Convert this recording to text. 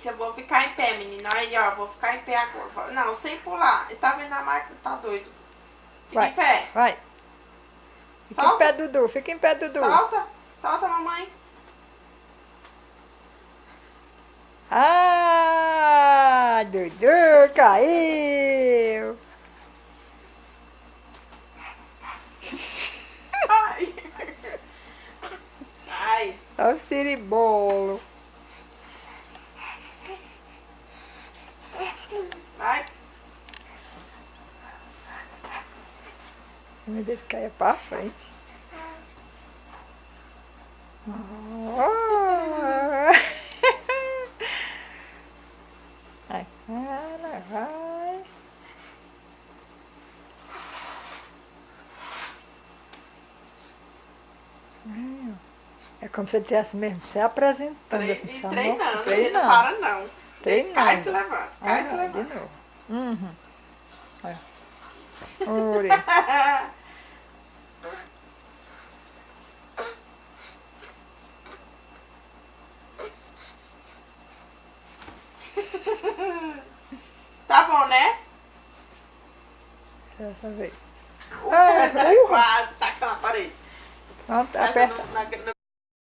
Eita, eu vou ficar em pé, menina. Aí, ó, vou ficar em pé agora. Não, sem pular. Tá vendo a máquina? Tá doido. Fica em pé. Vai. Fica em pé, Dudu. Fica em pé, Dudu. Solta. Solta, mamãe. Ah, Dudu caiu. Ai. Ai. Olha o siribolo. Vai. Meu Deus, caia pra frente. Oh. Vai, vai, vai. É como se ele estivesse mesmo se apresentando assim, sabe? Treinando. Ele não para, não. Treinando. Cai e se levanta. Cai e se De levanta. novo. Uhum. Olha. Olha. Tá bom, né? Dessa vez. Quase taca na parede. Pronto, aperta.